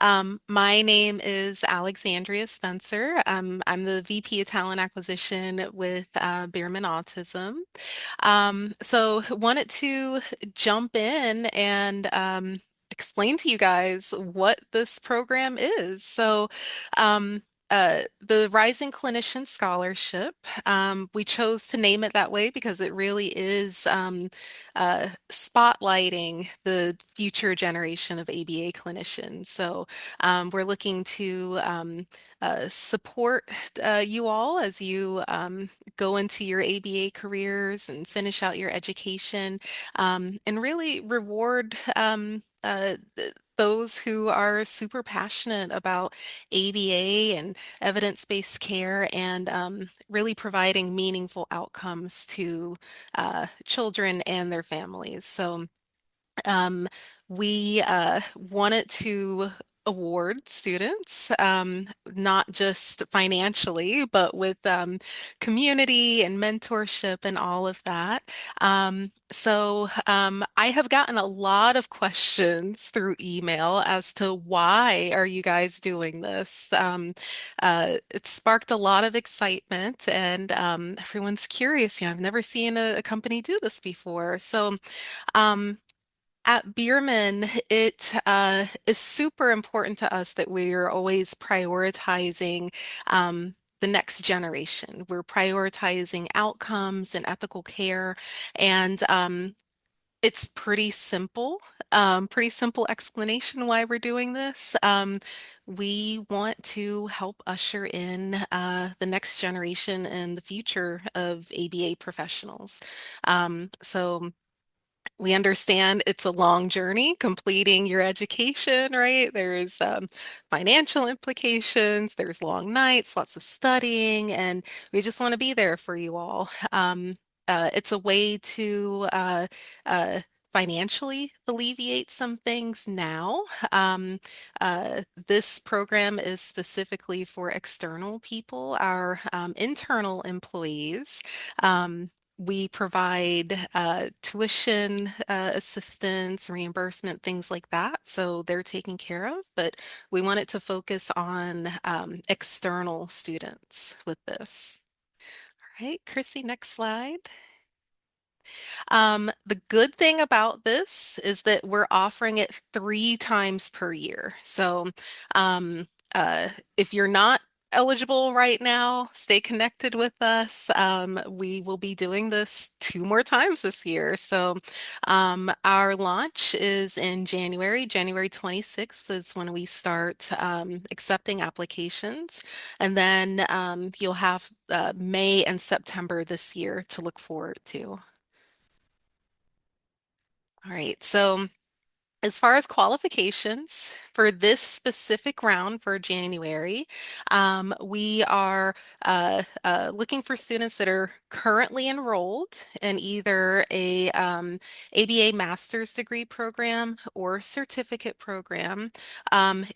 My name is Alexandria Spencer. I'm the VP of Talent Acquisition with Bierman Autism. So wanted to jump in and explain to you guys what this program is. The Rising Clinician Scholarship, we chose to name it that way because it really is spotlighting the future generation of ABA clinicians. We're looking to support you all as you go into your ABA careers and finish out your education, and really reward those who are super passionate about ABA and evidence-based care and really providing meaningful outcomes to children and their families. Um, we wanted to award students, not just financially, but with community and mentorship and all of that. I have gotten a lot of questions through email as to why are you guys doing this? It sparked a lot of excitement and everyone's curious. I've never seen a company do this before. Um, at Bierman, it is super important to us that we're always prioritizing the next generation. We're prioritizing outcomes and ethical care, and it's pretty simple explanation why we're doing this. We want to help usher in the next generation and the future of ABA professionals. So we understand it's a long journey completing your education, right? There's financial implications, there's long nights, lots of studying, and we just want to be there for you all. It's a way to uh, financially alleviate some things now. This program is specifically for external people, our internal employees. We provide tuition assistance, reimbursement, things like that. So they're taken care of, but we wanted to focus on external students with this. All right, Chrissy, next slide. The good thing about this is that we're offering it 3 times per year. Um, if you're not eligible right now, stay connected with us. We will be doing this 2 more times this year. Our launch is in January. January 26th is when we start accepting applications. And then you'll have May and September this year to look forward to. All right, so as far as qualifications for this specific round for January, we are looking for students that are currently enrolled in either a ABA master's degree program or certificate program.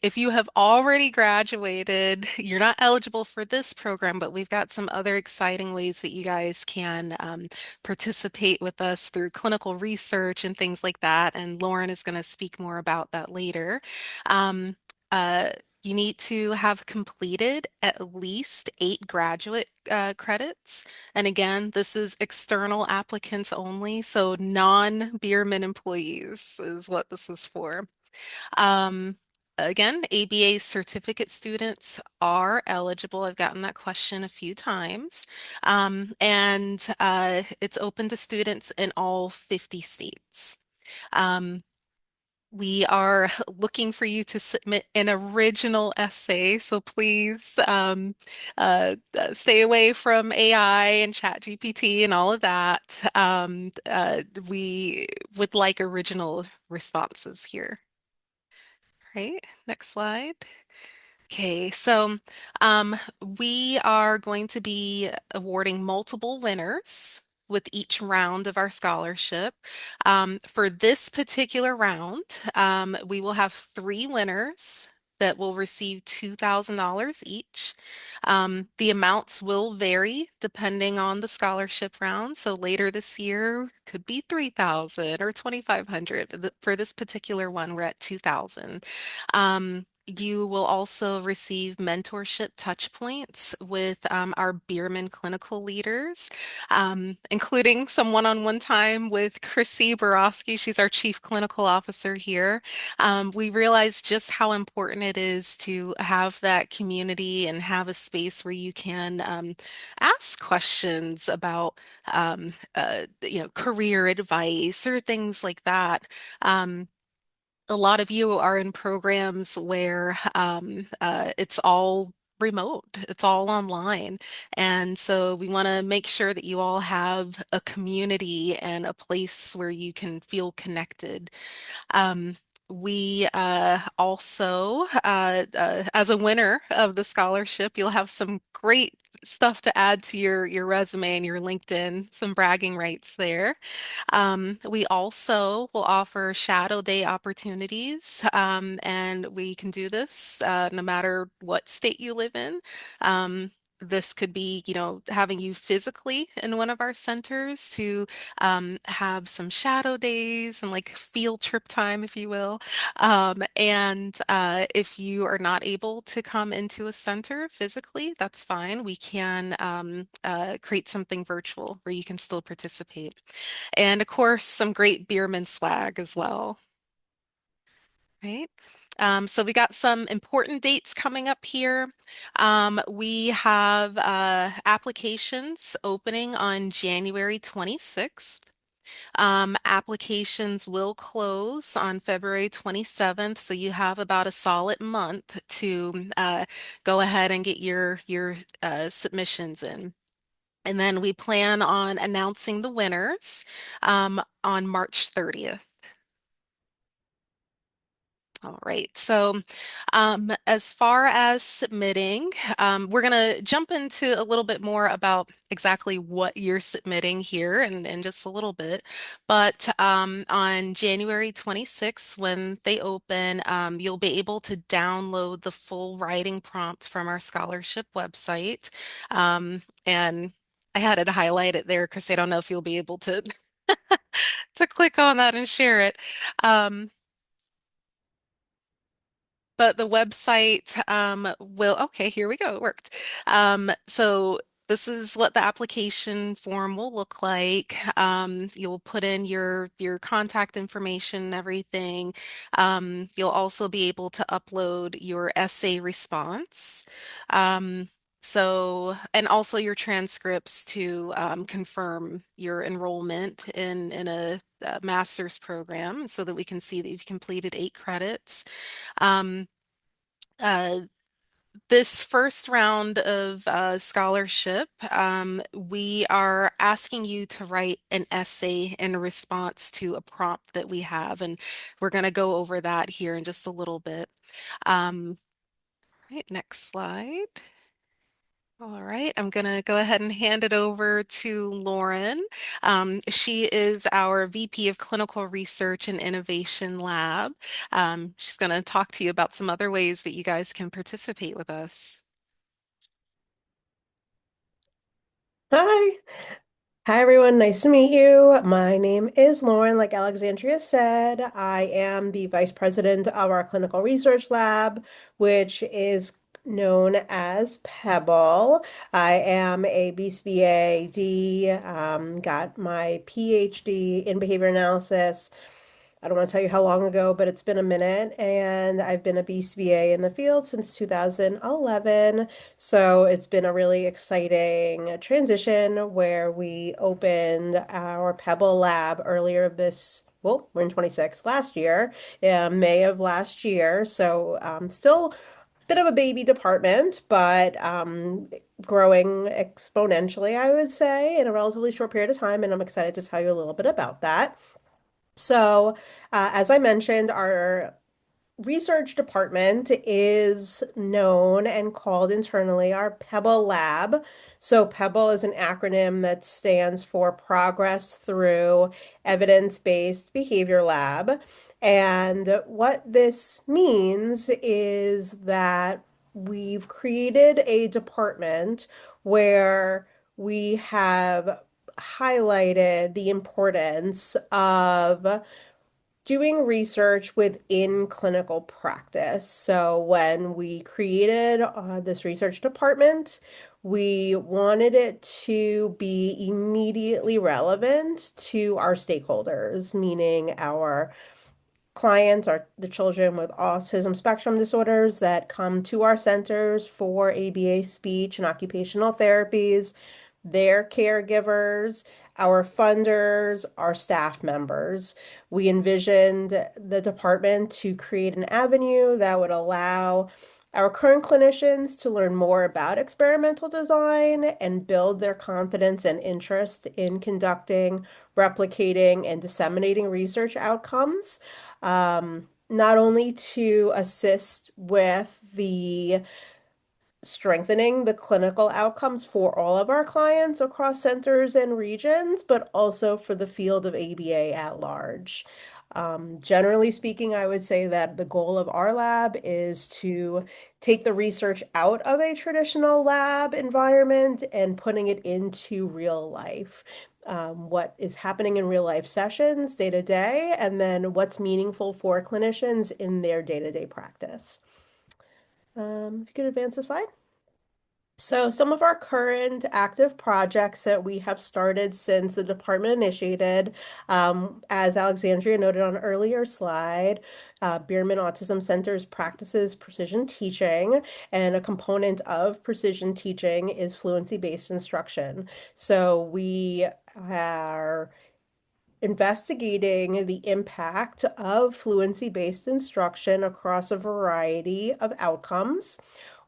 If you have already graduated, you're not eligible for this program, but we've got some other exciting ways that you guys can participate with us through clinical research and things like that. And Lauren is going to speak more about that later. Um, uh, you need to have completed at least 8 graduate credits. And again, this is external applicants only, so non-Bierman employees is what this is for. Um, Again, ABA certificate students are eligible. I've gotten that question a few times. It's open to students in all 50 states. Um, we are looking for you to submit an original essay, so please stay away from AI and ChatGPT and all of that. We would like original responses here. Right, next slide. Okay, we are going to be awarding multiple winners with each round of our scholarship. For this particular round, we will have 3 winners that will receive $2,000 each. The amounts will vary depending on the scholarship round. So later this year could be 3,000 or 2,500. For this particular one, we're at 2,000. You will also receive mentorship touch points with our Bierman clinical leaders, including some one-on-one time with Chrissy Borowski. She's our chief clinical officer here. We realize just how important it is to have that community and have a space where you can ask questions about, career advice or things like that. A lot of you are in programs where it's all remote, it's all online. And so we want to make sure that you all have a community and a place where you can feel connected. Um, we also, as a winner of the scholarship, you'll have some great stuff to add to your resume and your LinkedIn, some bragging rights there. We also will offer shadow day opportunities, and we can do this no matter what state you live in. This could be, having you physically in one of our centers to have some shadow days and like field trip time, if you will. And if you are not able to come into a center physically, that's fine. We can create something virtual where you can still participate. And of course, some great Bierman swag as well, right? So we got some important dates coming up here. We have applications opening on January 26th. Applications will close on February 27th, so you have about a solid month to go ahead and get your submissions in. And then we plan on announcing the winners on March 30th. All right. So, as far as submitting, we're going to jump into a little bit more about exactly what you're submitting here in just a little bit. But on January 26th, when they open, you'll be able to download the full writing prompt from our scholarship website. And I had it highlighted there because I don't know if you'll be able to to click on that and share it. Um, But the website okay, here we go, it worked. So this is what the application form will look like. You'll put in your contact information and everything. You'll also be able to upload your essay response. Um, and also your transcripts to confirm your enrollment in a master's program so that we can see that you've completed 8 credits. Um, uh, this first round of scholarship, we are asking you to write an essay in response to a prompt that we have, and we're going to go over that here in just a little bit. Right, next slide. All right, I'm going to go ahead and hand it over to Lauren. She is our VP of Clinical Research and Innovation Lab. She's going to talk to you about some other ways that you guys can participate with us. Hi. Hi, everyone. Nice to meet you. My name is Lauren. Like Alexandria said, I am the vice president of our clinical research lab, which is known as PEBBL. I am a BCBA-D, got my PhD in behavior analysis. I don't want to tell you how long ago, but it's been a minute, and I've been a BCBA in the field since 2011. So it's been a really exciting transition where we opened our PEBBL lab earlier well, we're in 26 last year, May of last year. So still a bit of a baby department, but growing exponentially, I would say, in a relatively short period of time. And I'm excited to tell you a little bit about that. So, as I mentioned, our research department is known and called internally our PEBBL lab. So PEBBL is an acronym that stands for Progress Through Evidence-Based Behavior Lab. And what this means is that we've created a department where we have highlighted the importance of doing research within clinical practice. So when we created this research department, we wanted it to be immediately relevant to our stakeholders, meaning our clients are the children with autism spectrum disorders that come to our centers for ABA speech and occupational therapies, their caregivers, our funders, our staff members. We envisioned the department to create an avenue that would allow our current clinicians to learn more about experimental design and build their confidence and interest in conducting, replicating, and disseminating research outcomes, not only to assist with the strengthening the clinical outcomes for all of our clients across centers and regions, but also for the field of ABA at large. Generally speaking, I would say that the goal of our lab is to take the research out of a traditional lab environment and putting it into real life. What is happening in real life sessions day to day, and then what's meaningful for clinicians in their day-to-day practice. If you could advance the slide. So some of our current active projects that we have started since the department initiated, as Alexandria noted on an earlier slide, Bierman Autism Centers practices precision teaching, and a component of precision teaching is fluency-based instruction. So we are investigating the impact of fluency-based instruction across a variety of outcomes.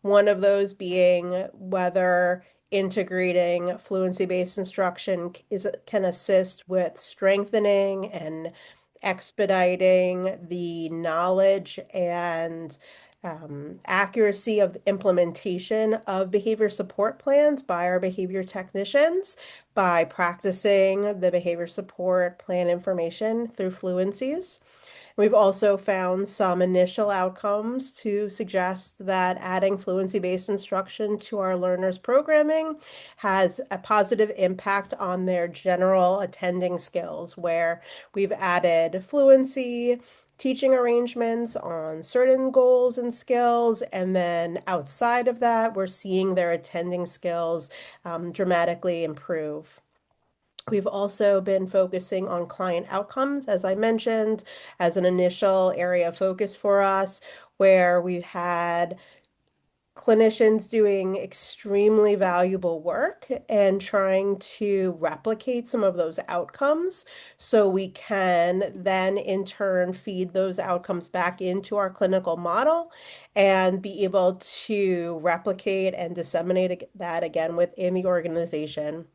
One of those being whether integrating fluency-based instruction can assist with strengthening and expediting the knowledge and accuracy of the implementation of behavior support plans by our behavior technicians by practicing the behavior support plan information through fluencies. We've also found some initial outcomes to suggest that adding fluency-based instruction to our learners' programming has a positive impact on their general attending skills, where we've added fluency, teaching arrangements on certain goals and skills, and then outside of that, we're seeing their attending skills dramatically improve. We've also been focusing on client outcomes, as I mentioned, as an initial area of focus for us, where we've had clinicians doing extremely valuable work and trying to replicate some of those outcomes so we can then in turn feed those outcomes back into our clinical model and be able to replicate and disseminate that again within the organization.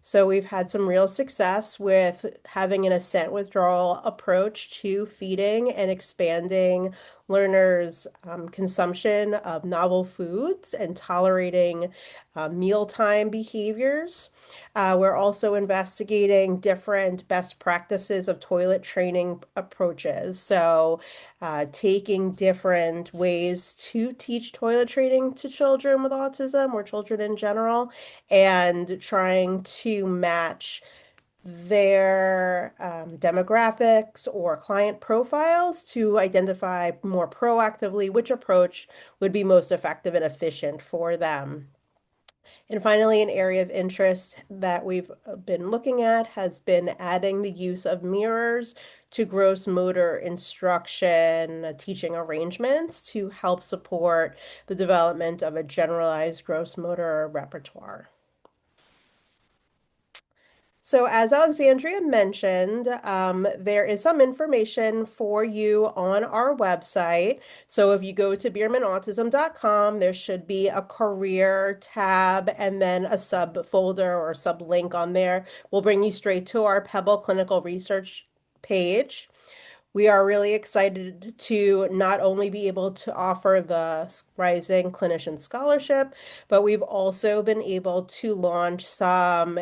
So we've had some real success with having an assent withdrawal approach to feeding and expanding learners' consumption of novel foods and tolerating mealtime behaviors. We're also investigating different best practices of toilet training approaches. So, taking different ways to teach toilet training to children with autism or children in general, and trying to match their demographics or client profiles to identify more proactively which approach would be most effective and efficient for them. And finally, an area of interest that we've been looking at has been adding the use of mirrors to gross motor instruction teaching arrangements to help support the development of a generalized gross motor repertoire. So as Alexandria mentioned, there is some information for you on our website. So if you go to biermanautism.com, there should be a career tab and then a subfolder or sublink on there. Will bring you straight to our PEBBL clinical research page. We are really excited to not only be able to offer the Rising Clinician Scholarship, but we've also been able to launch some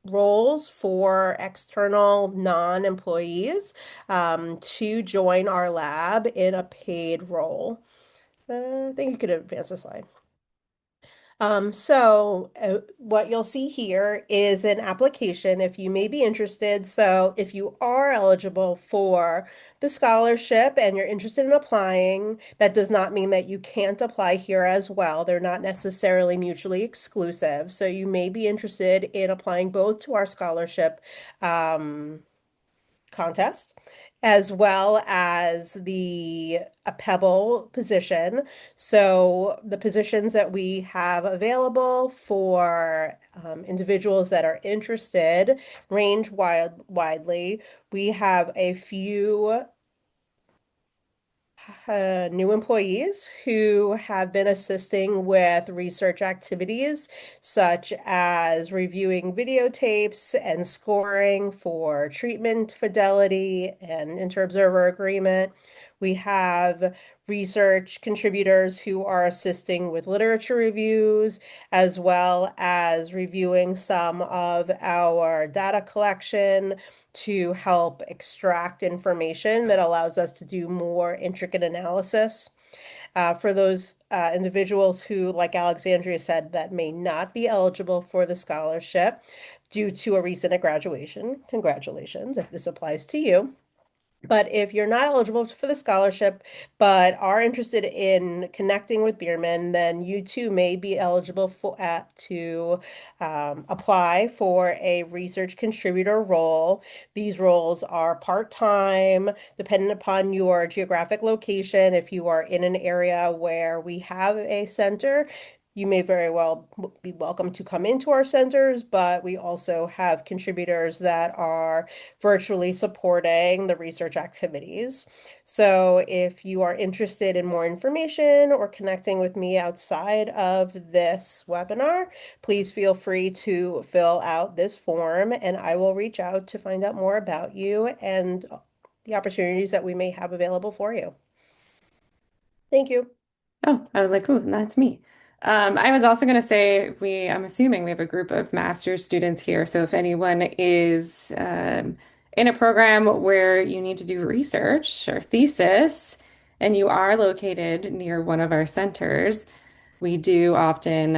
roles for external non-employees to join our lab in a paid role. I think you could advance the slide. What you'll see here is an application if you may be interested. So if you are eligible for the scholarship and you're interested in applying, that does not mean that you can't apply here as well. They're not necessarily mutually exclusive. So you may be interested in applying both to our scholarship um, contest, as well as the a PEBBL position. So the positions that we have available for individuals that are interested range widely. We have a few new employees who have been assisting with research activities such as reviewing videotapes and scoring for treatment fidelity and inter-observer agreement. We have research contributors who are assisting with literature reviews, as well as reviewing some of our data collection to help extract information that allows us to do more intricate analysis. For those individuals who, like Alexandria said, that may not be eligible for the scholarship due to a recent graduation, congratulations if this applies to you. But if you're not eligible for the scholarship, but are interested in connecting with Bierman, then you too may be eligible to apply for a research contributor role. These roles are part-time, dependent upon your geographic location. If you are in an area where we have a center, you may very well be welcome to come into our centers, but we also have contributors that are virtually supporting the research activities. So if you are interested in more information or connecting with me outside of this webinar, please feel free to fill out this form and I will reach out to find out more about you and the opportunities that we may have available for you. Thank you. Oh, I was like, ooh, that's me. I was also going to say I'm assuming we have a group of master's students here. So if anyone is in a program where you need to do research or thesis and you are located near one of our centers, we do often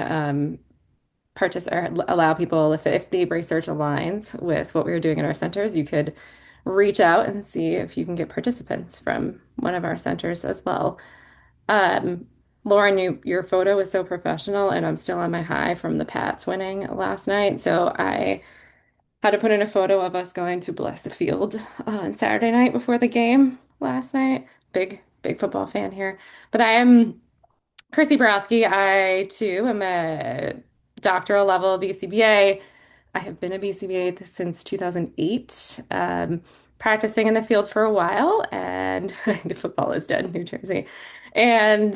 allow people, if the research aligns with what we are doing in our centers, you could reach out and see if you can get participants from one of our centers as well. Um, Lauren, your photo was so professional, and I'm still on my high from the Pats winning last night. So I had to put in a photo of us going to bless the field on Saturday night before the game last night. Big football fan here. But I am Kirsty Borowski. I too am a doctoral level BCBA. I have been a BCBA since 2008, practicing in the field for a while, and football is dead, New Jersey, and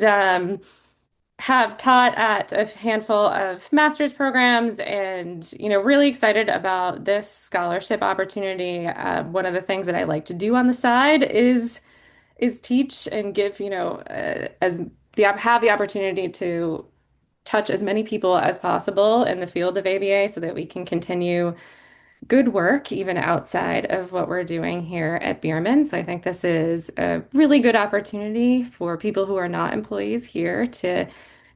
have taught at a handful of master's programs, and really excited about this scholarship opportunity. One of the things that I like to do on the side is teach and give, as have the opportunity to touch as many people as possible in the field of ABA so that we can continue good work even outside of what we're doing here at Bierman. So I think this is a really good opportunity for people who are not employees here to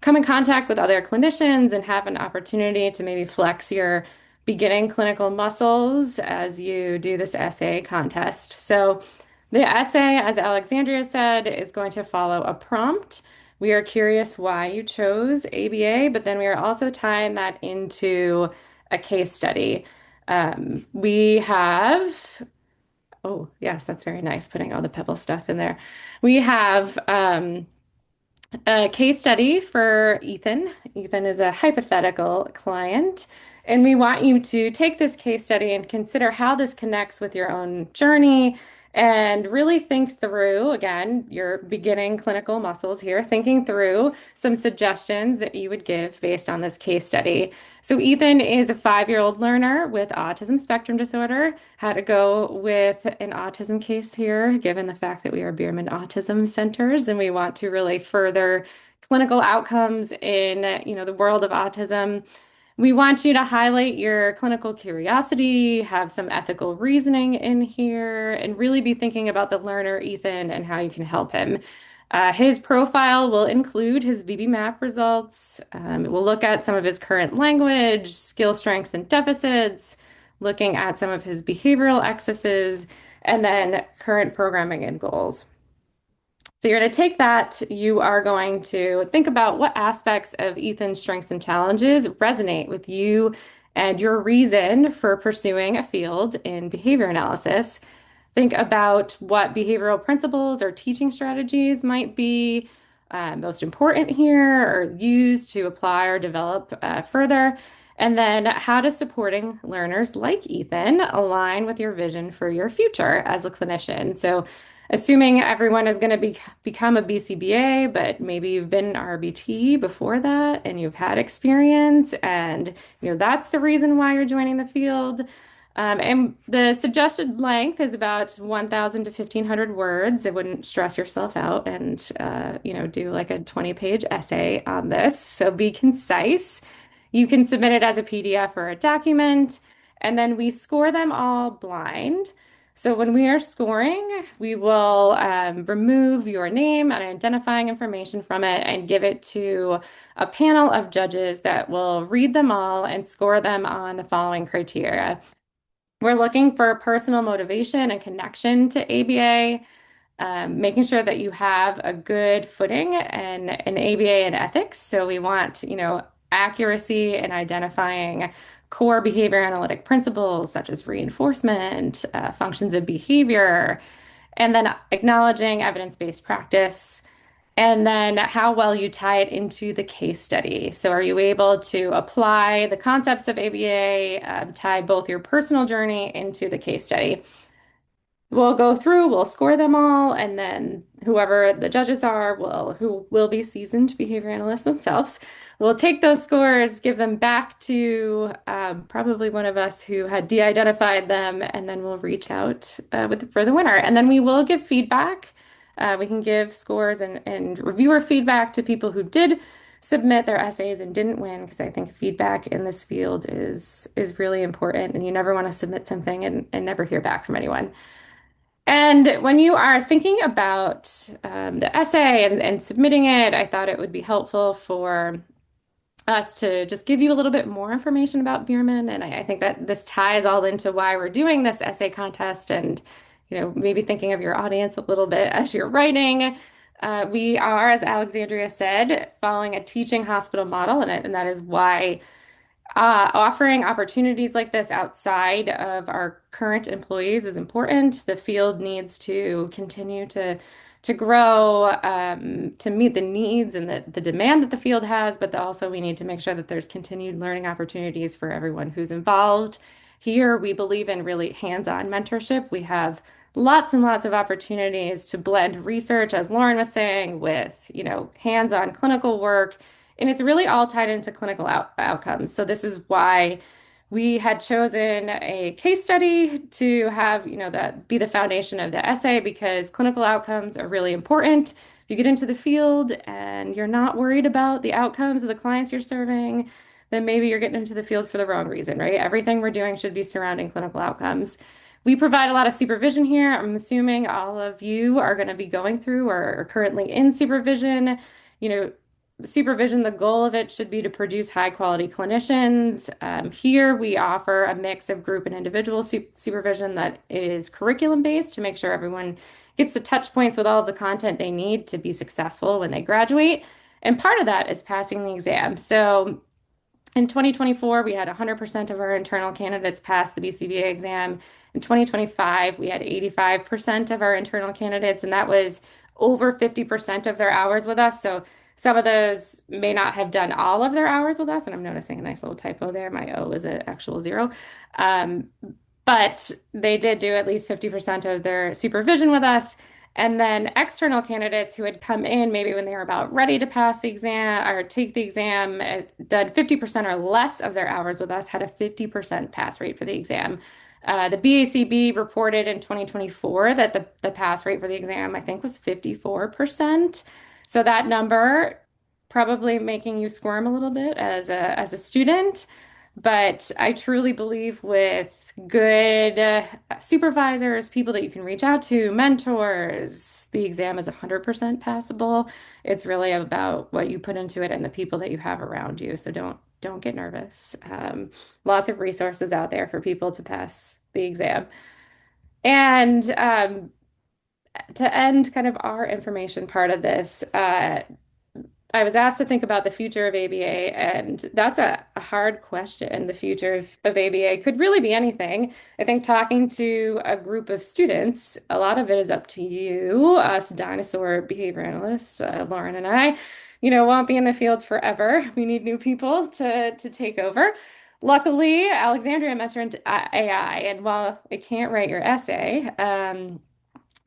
come in contact with other clinicians and have an opportunity to maybe flex your beginning clinical muscles as you do this essay contest. So the essay, as Alexandria said, is going to follow a prompt. We are curious why you chose ABA, but then we are also tying that into a case study. We have, oh, yes, that's very nice putting all the PEBBL stuff in there. We have a case study for Ethan. Ethan is a hypothetical client, and we want you to take this case study and consider how this connects with your own journey and really think through, again, your beginning clinical muscles here, thinking through some suggestions that you would give based on this case study. So Ethan is a 5-year-old learner with autism spectrum disorder. How to go with an autism case here, given the fact that we are Bierman Autism Centers and we want to really further clinical outcomes in, the world of autism. We want you to highlight your clinical curiosity, have some ethical reasoning in here, and really be thinking about the learner, Ethan, and how you can help him. His profile will include his VB map results. It will look at some of his current language, skill strengths and deficits, looking at some of his behavioral excesses, and then current programming and goals. So you're going to take that. You are going to think about what aspects of Ethan's strengths and challenges resonate with you and your reason for pursuing a field in behavior analysis. Think about what behavioral principles or teaching strategies might be most important here or used to apply or develop further. And then how does supporting learners like Ethan align with your vision for your future as a clinician? So assuming everyone is going to become a BCBA, but maybe you've been an RBT before that and you've had experience, and that's the reason why you're joining the field. And the suggested length is about 1,000 to 1,500 words. It wouldn't stress yourself out and do like a 20-page essay on this. So be concise. You can submit it as a PDF or a document, and then we score them all blind. So when we are scoring, we will remove your name and identifying information from it and give it to a panel of judges that will read them all and score them on the following criteria. We're looking for personal motivation and connection to ABA, making sure that you have a good footing and an ABA in ethics. So we want, accuracy in identifying core behavior analytic principles such as reinforcement, functions of behavior, and then acknowledging evidence-based practice. And then how well you tie it into the case study. So, are you able to apply the concepts of ABA, tie both your personal journey into the case study? We'll go through, we'll score them all, and then whoever the judges are who will be seasoned behavior analysts themselves, will take those scores, give them back to probably one of us who had de-identified them, and then we'll reach out for the winner. And then we will give feedback. We can give scores and reviewer feedback to people who did submit their essays and didn't win, because I think feedback in this field is really important, and you never want to submit something and never hear back from anyone. And when you are thinking about the essay and submitting it, I thought it would be helpful for us to just give you a little bit more information about Bierman. And I think that this ties all into why we're doing this essay contest and, maybe thinking of your audience a little bit as you're writing. We are, as Alexandria said, following a teaching hospital model, and that is why offering opportunities like this outside of our current employees is important. The field needs to continue to grow, to meet the needs and the demand that the field has, but also we need to make sure that there's continued learning opportunities for everyone who's involved. Here, we believe in really hands-on mentorship. We have lots and lots of opportunities to blend research, as Lauren was saying, with, hands-on clinical work. And it's really all tied into clinical outcomes. So this is why we had chosen a case study to have, that be the foundation of the essay, because clinical outcomes are really important. If you get into the field and you're not worried about the outcomes of the clients you're serving, then maybe you're getting into the field for the wrong reason, right? Everything we're doing should be surrounding clinical outcomes. We provide a lot of supervision here. I'm assuming all of you are going to be going through or are currently in supervision. Supervision, the goal of it should be to produce high quality clinicians. Here we offer a mix of group and individual supervision that is curriculum based to make sure everyone gets the touch points with all of the content they need to be successful when they graduate. And part of that is passing the exam. So in 2024, we had 100% of our internal candidates pass the BCBA exam. In 2025, we had 85% of our internal candidates, and that was over 50% of their hours with us. So some of those may not have done all of their hours with us, and I'm noticing a nice little typo there. My O is an actual zero. But they did do at least 50% of their supervision with us. And then external candidates who had come in maybe when they were about ready to pass the exam or take the exam, done 50% or less of their hours with us, had a 50% pass rate for the exam. The BACB reported in 2024 that the pass rate for the exam, I think, was 54%. So that number probably making you squirm a little bit as a student. But I truly believe with good supervisors, people that you can reach out to, mentors, the exam is 100% passable. It's really about what you put into it and the people that you have around you. So don't get nervous. Lots of resources out there for people to pass the exam. And to end kind of our information part of this, I was asked to think about the future of ABA, and that's a hard question. The future of ABA could really be anything. I think talking to a group of students, a lot of it is up to you, us dinosaur behavior analysts, Lauren and I, won't be in the field forever. We need new people to take over. Luckily, Alexandria mentioned AI, and while it can't write your essay,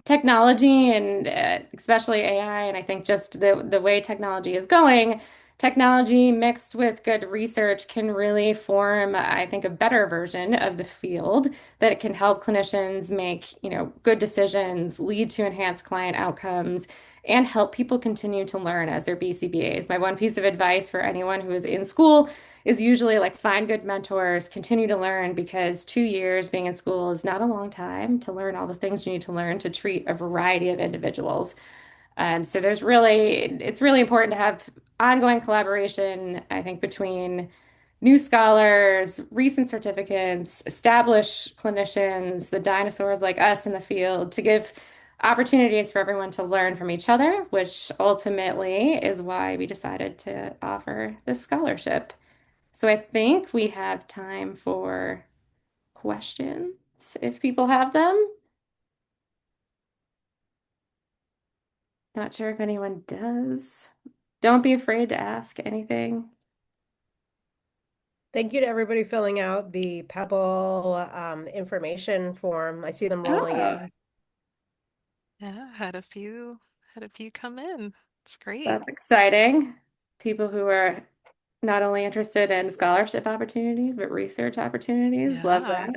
technology and especially AI, and I think just the way technology is going, technology mixed with good research can really form, I think, a better version of the field that it can help clinicians make, good decisions, lead to enhanced client outcomes, and help people continue to learn as their BCBAs. My one piece of advice for anyone who is in school is usually like find good mentors, continue to learn because 2 years being in school is not a long time to learn all the things you need to learn to treat a variety of individuals. So it's really important to have ongoing collaboration, I think, between new scholars, recent certificates, established clinicians, the dinosaurs like us in the field to give opportunities for everyone to learn from each other, which ultimately is why we decided to offer this scholarship. So I think we have time for questions if people have them. Not sure if anyone does. Don't be afraid to ask anything. Thank you to everybody filling out the PEBBL information form. I see them rolling Oh, in. Yeah, had a few come in. It's great. that's exciting. People who are not only interested in scholarship opportunities, but research opportunities. Love Yeah. that.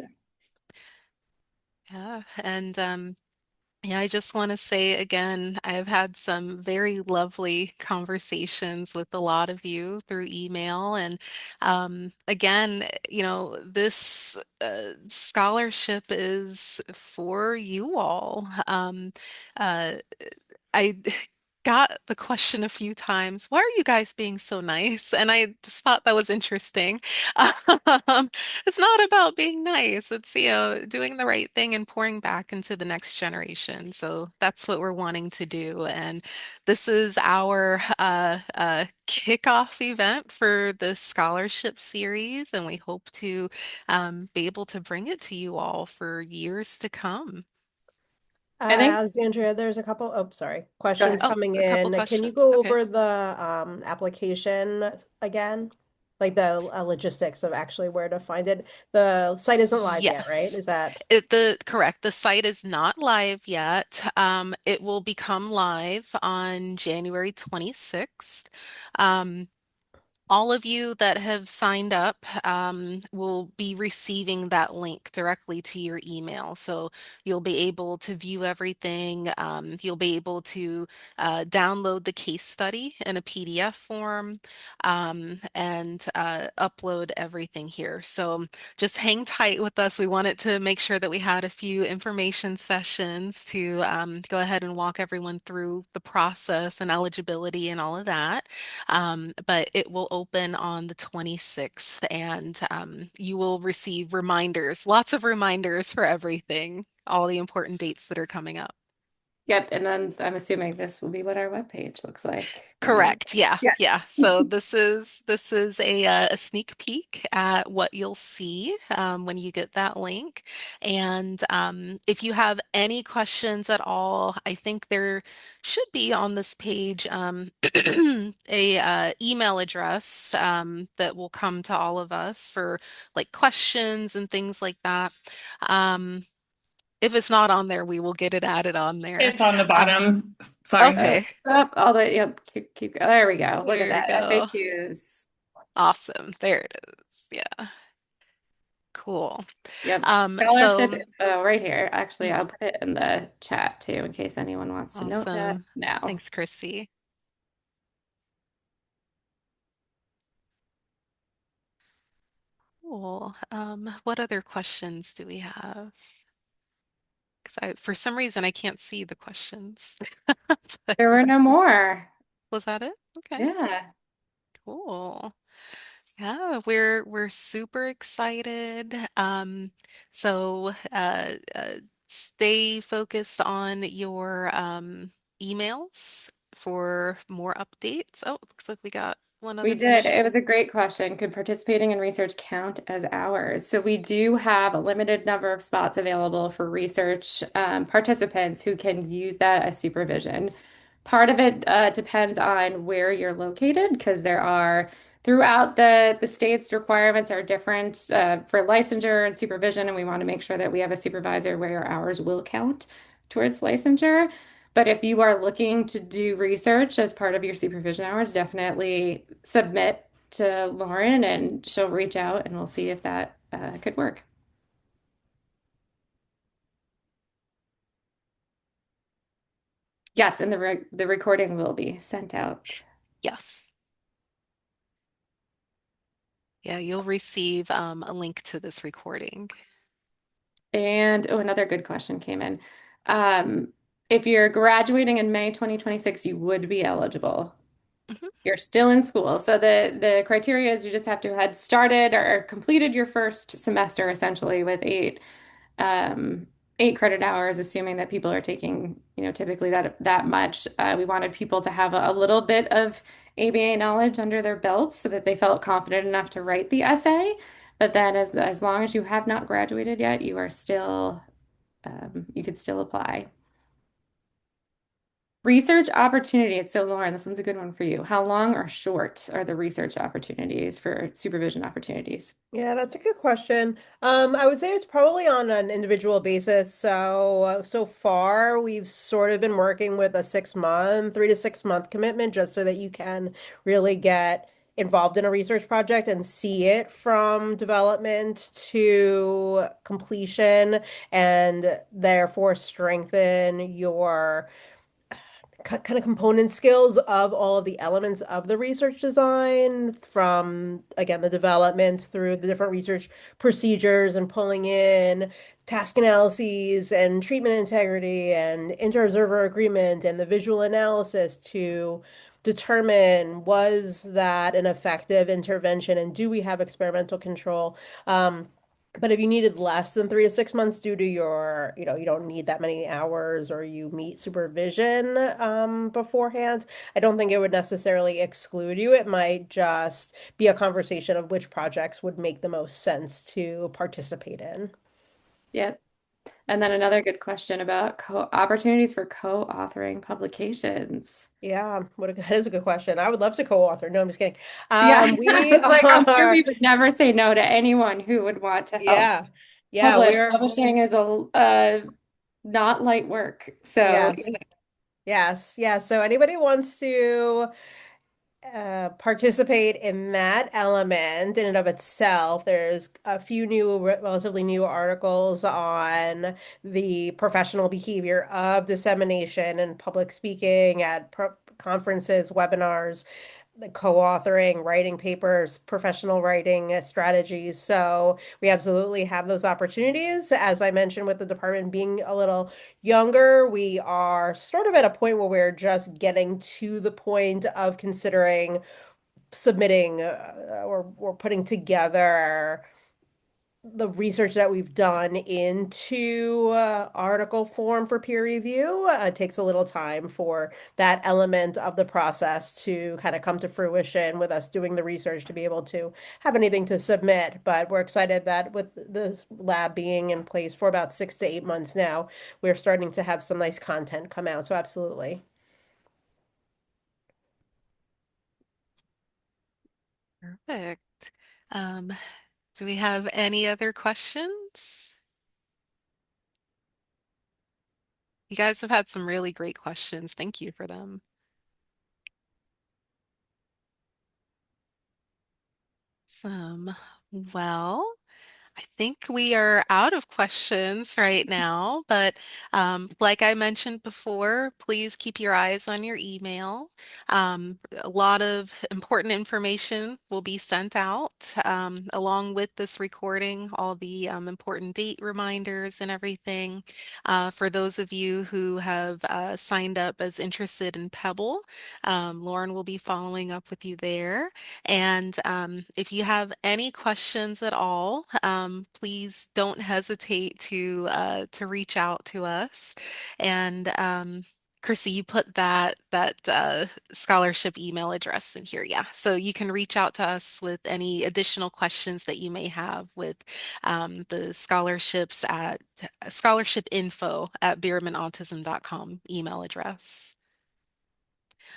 Yeah. And yeah, I just want to say again, I've had some very lovely conversations with a lot of you through email. And again, this scholarship is for you all. Uh, I got the question a few times, why are you guys being so nice? And I just thought that was interesting. Um, it's not about being nice. It's, doing the right thing and pouring back into the next generation. So that's what we're wanting to do. And this is our kickoff event for the scholarship series. And we hope to be able to bring it to you all for years to come. I think, Alexandria, there's a couple, oh, sorry, go ahead. questions Oh, coming a couple in. Can you questions. go Okay. over the application again? Like the logistics of actually where to find it. The site isn't live yet, right? Yes. Is that Correct. The site is not live yet. It will become live on January 26th. Um, all of you that have signed up will be receiving that link directly to your email. So you'll be able to view everything. You'll be able to download the case study in a PDF form and upload everything here. So just hang tight with us. We wanted to make sure that we had a few information sessions to go ahead and walk everyone through the process and eligibility and all of that. But it will open on the 26th and you will receive reminders, lots of reminders for everything, all the important dates that are coming up. Yep. And then I'm assuming this will be what our webpage looks like when you. Correct. Yeah. Yeah. Yeah. So this is a sneak peek at what you'll see when you get that link. And if you have any questions at all, I think there should be on this page a email address that will come to all of us for like questions and things like that. Um, if it's not on there, we will get it added on there. It's on the Um, bottom. Sorry. okay. Up, all the, yep. There we go. Look at There we that. go. FAQs. Awesome. There it is. Yeah. Cool. Yep. So Scholarship info right here. Actually, mhm, I'll put it in the chat too in case anyone wants to note that awesome. now. Thanks, Chrissy. Cool. What other questions do we have? Because for some reason, I can't see the questions. But There were no more. was that it? Okay. Yeah. Cool. Yeah, we're super excited. So stay focused on your emails for more updates. Oh, looks like we got one We other did. It question. was a great question. Could participating in research count as hours? So we do have a limited number of spots available for research participants who can use that as supervision. Part of it depends on where you're located because there are throughout the states requirements are different for licensure and supervision, and we want to make sure that we have a supervisor where your hours will count towards licensure. But if you are looking to do research as part of your supervision hours, definitely submit to Lauren and she'll reach out and we'll see if that could work. Yes, and the recording will be sent out. Yes. Yeah, you'll receive a link to this recording. And oh, another good question came in. Um, if you're graduating in May 2026, you would be eligible. Mhm. You're still in school. So the criteria is you just have to have had started or completed your first semester essentially with um, 8 credit hours, assuming that people are taking, typically that much. We wanted people to have a little bit of ABA knowledge under their belts so that they felt confident enough to write the essay. But then as long as you have not graduated yet, you are still you could still apply. Research opportunities. So Lauren, this one's a good one for you. How long or short are the research opportunities for supervision opportunities? Yeah, that's a good question. I would say it's probably on an individual basis. So far we've sort of been working with a 6 month, 3 to 6 month commitment, just so that you can really get involved in a research project and see it from development to completion, and therefore strengthen your kind of component skills of all of the elements of the research design, from again the development through the different research procedures and pulling in task analyses and treatment integrity and inter-observer agreement and the visual analysis to determine was that an effective intervention and do we have experimental control. But if you needed less than 3 to 6 months due to your, you don't need that many hours or you meet supervision beforehand, I don't think it would necessarily exclude you. It might just be a conversation of which projects would make the most sense to participate in. Yep. And then another good question about co opportunities for co-authoring publications. Yeah, that is a good question. I would love to co-author. No, I'm just kidding. Yeah, I We was like, I'm sure are, we would never say no to anyone who would want to help yeah, yeah, publish. we're, Publishing is a not light work. So, yes, yes, yeah. So anybody wants to participate in that element in and of itself. There's a few new, relatively new articles on the professional behavior of dissemination and public speaking at conferences, webinars, the co-authoring, writing papers, professional writing strategies. So we absolutely have those opportunities. As I mentioned, with the department being a little younger, we are sort of at a point where we're just getting to the point of considering submitting or putting together the research that we've done into article form for peer review. It takes a little time for that element of the process to kind of come to fruition with us doing the research to be able to have anything to submit. But we're excited that with the lab being in place for about 6 to 8 months now, we're starting to have some nice content come out. So absolutely. Perfect. Um, do we have any other questions? You guys have had some really great questions. Thank you for them. Well, I think we are out of questions right now, but like I mentioned before, please keep your eyes on your email. A lot of important information will be sent out along with this recording, all the important date reminders and everything. For those of you who have signed up as interested in PEBBL, Lauren will be following up with you there. And if you have any questions at all, please don't hesitate to reach out to us. And Chrissy, you put that scholarship email address in here, yeah. So you can reach out to us with any additional questions that you may have with the scholarships at scholarshipinfo@biermanautism.com email address.